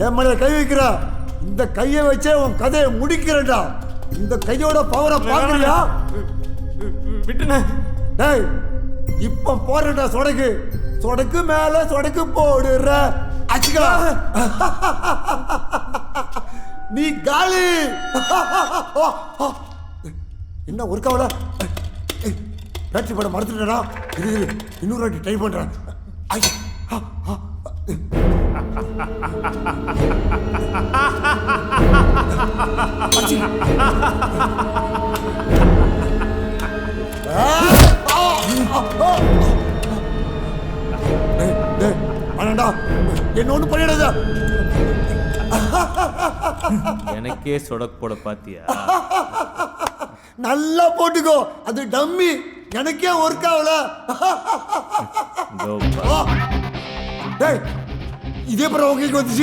என் மேல கை வைக்கிற இந்த கையை வச்சே உன் கதையை முடிக்கிறேன்டா. இந்த கையோட பவரை பாக்குறியா? விட்டுன. டேய் இப்ப போறடா சொடக்கு. சொடக்கு மேல சொடக்கு போடுற அச்சுக்கா. நீ காலி. என்ன ஒரு கவலை பேட்டரி படம் மறந்துட்டா. இது இன்னொரு வாட்டி ட்ரை பண்றேன். வேணாண்டா, என்ன ஒண்ணு பண்ணிடாத. எனக்கே சொடக்கு போட பாத்தியா? நல்லா போட்டுக்கோ, அது டம்மி. எனக்கே ஒர்க் ஆகல. டேய் இதே பிறகு உங்களுக்கு வந்துச்சு.